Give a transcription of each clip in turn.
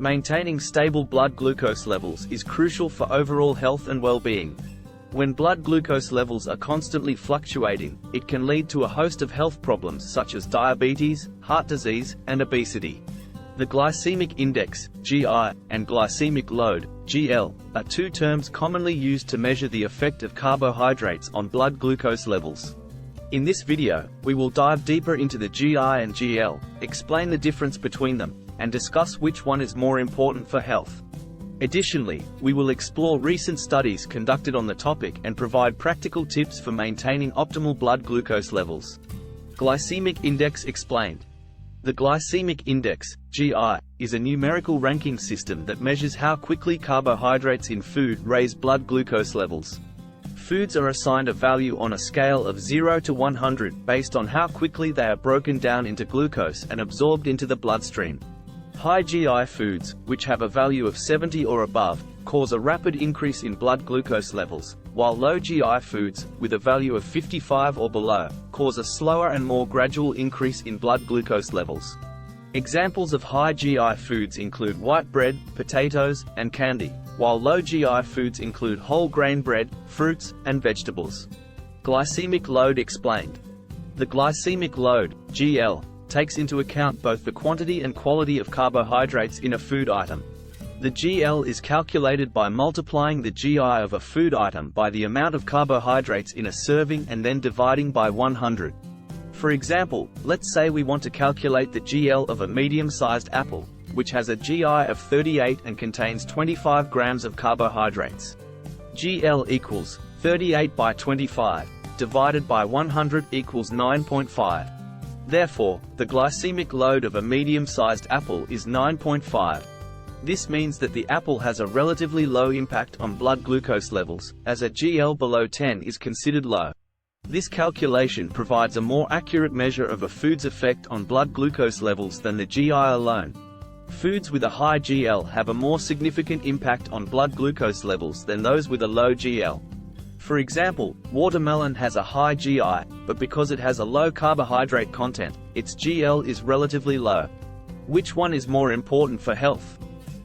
Maintaining stable blood glucose levels is crucial for overall health and well-being. When blood glucose levels are constantly fluctuating, it can lead to a host of health problems such as diabetes, heart disease, and obesity. The glycemic index, GI, and glycemic load, GL, are two terms commonly used to measure the effect of carbohydrates on blood glucose levels. In this video, we will dive deeper into the GI and GL, explain the difference between them, and discuss which one is more important for health. Additionally, we will explore recent studies conducted on the topic and provide practical tips for maintaining optimal blood glucose levels. Glycemic Index explained. The Glycemic Index, GI, is a numerical ranking system that measures how quickly carbohydrates in food raise blood glucose levels. Foods are assigned a value on a scale of 0 to 100 based on how quickly they are broken down into glucose and absorbed into the bloodstream. High GI foods, which have a value of 70 or above, cause a rapid increase in blood glucose levels, while low GI foods, with a value of 55 or below, cause a slower and more gradual increase in blood glucose levels. Examples of high GI foods include white bread, potatoes, and candy, while low GI foods include whole grain bread, fruits, and vegetables. Glycemic load explained. The glycemic load, GL, takes into account both the quantity and quality of carbohydrates in a food item. The GL is calculated by multiplying the GI of a food item by the amount of carbohydrates in a serving and then dividing by 100. For example, let's say we want to calculate the GL of a medium-sized apple, which has a GI of 38 and contains 25 grams of carbohydrates. GL equals 38 by 25, divided by 100 equals 9.5. Therefore, the glycemic load of a medium-sized apple is 9.5. This means that the apple has a relatively low impact on blood glucose levels, as a GL below 10 is considered low. This calculation provides a more accurate measure of a food's effect on blood glucose levels than the GI alone. Foods with a high GL have a more significant impact on blood glucose levels than those with a low GL. For example, watermelon has a high GI, but because it has a low carbohydrate content, its GL is relatively low. Which one is more important for health?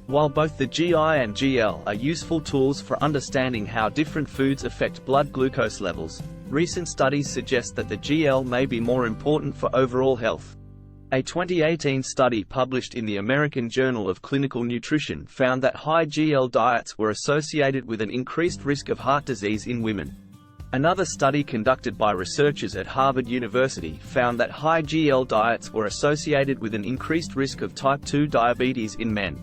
While both the GI and GL are useful tools for understanding how different foods affect blood glucose levels, recent studies suggest that the GL may be more important for overall health. A 2018 study published in the American Journal of Clinical Nutrition found that high GL diets were associated with an increased risk of heart disease in women. Another study conducted by researchers at Harvard University found that high GL diets were associated with an increased risk of type 2 diabetes in men.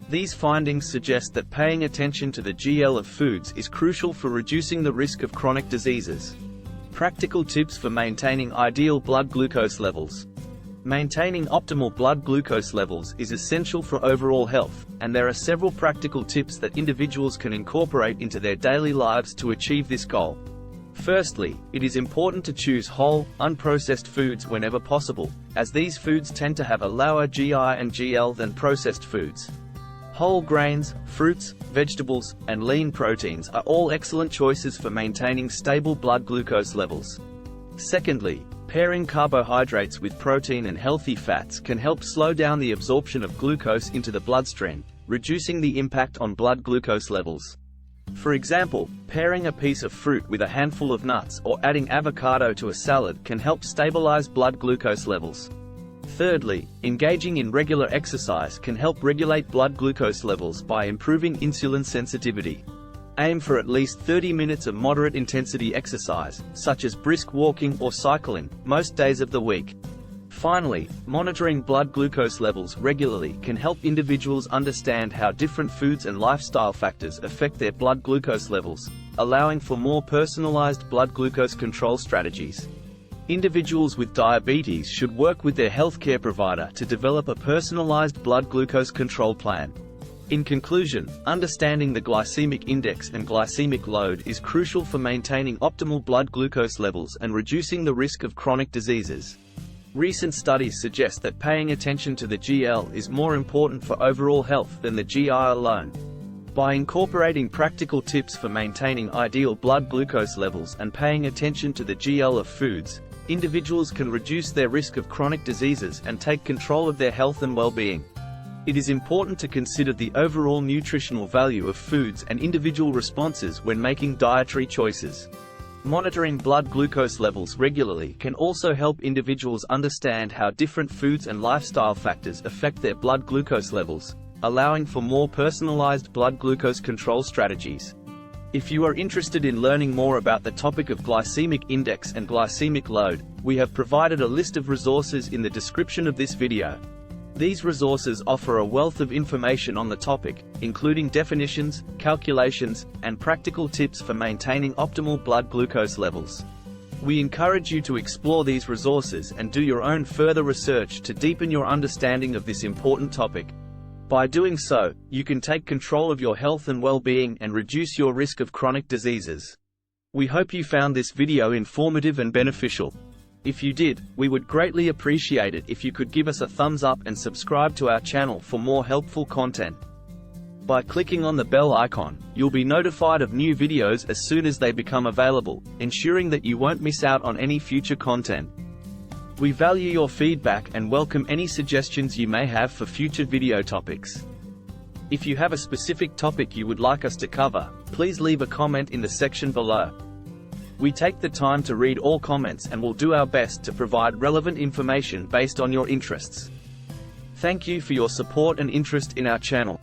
These findings suggest that paying attention to the GL of foods is crucial for reducing the risk of chronic diseases. Practical tips for maintaining ideal blood glucose levels. Maintaining optimal blood glucose levels is essential for overall health, and there are several practical tips that individuals can incorporate into their daily lives to achieve this goal. Firstly, it is important to choose whole, unprocessed foods whenever possible, as these foods tend to have a lower GI and GL than processed foods. Whole grains, fruits, vegetables, and lean proteins are all excellent choices for maintaining stable blood glucose levels. Secondly, pairing carbohydrates with protein and healthy fats can help slow down the absorption of glucose into the bloodstream, reducing the impact on blood glucose levels. For example, pairing a piece of fruit with a handful of nuts or adding avocado to a salad can help stabilize blood glucose levels. Thirdly, engaging in regular exercise can help regulate blood glucose levels by improving insulin sensitivity. Aim for at least 30 minutes of moderate intensity exercise, such as brisk walking or cycling, most days of the week. Finally, monitoring blood glucose levels regularly can help individuals understand how different foods and lifestyle factors affect their blood glucose levels, allowing for more personalized blood glucose control strategies. Individuals with diabetes should work with their healthcare provider to develop a personalized blood glucose control plan. In conclusion, understanding the glycemic index and glycemic load is crucial for maintaining optimal blood glucose levels and reducing the risk of chronic diseases. Recent studies suggest that paying attention to the GL is more important for overall health than the GI alone. By incorporating practical tips for maintaining ideal blood glucose levels and paying attention to the GL of foods, individuals can reduce their risk of chronic diseases and take control of their health and well-being. It is important to consider the overall nutritional value of foods and individual responses when making dietary choices. Monitoring blood glucose levels regularly can also help individuals understand how different foods and lifestyle factors affect their blood glucose levels, allowing for more personalized blood glucose control strategies. If you are interested in learning more about the topic of glycemic index and glycemic load, we have provided a list of resources in the description of this video. These resources offer a wealth of information on the topic, including definitions, calculations, and practical tips for maintaining optimal blood glucose levels. We encourage you to explore these resources and do your own further research to deepen your understanding of this important topic. By doing so, you can take control of your health and well-being and reduce your risk of chronic diseases. We hope you found this video informative and beneficial. If you did, we would greatly appreciate it if you could give us a thumbs up and subscribe to our channel for more helpful content. By clicking on the bell icon, you'll be notified of new videos as soon as they become available, ensuring that you won't miss out on any future content. We value your feedback and welcome any suggestions you may have for future video topics. If you have a specific topic you would like us to cover, please leave a comment in the section below. We take the time to read all comments and will do our best to provide relevant information based on your interests. Thank you for your support and interest in our channel.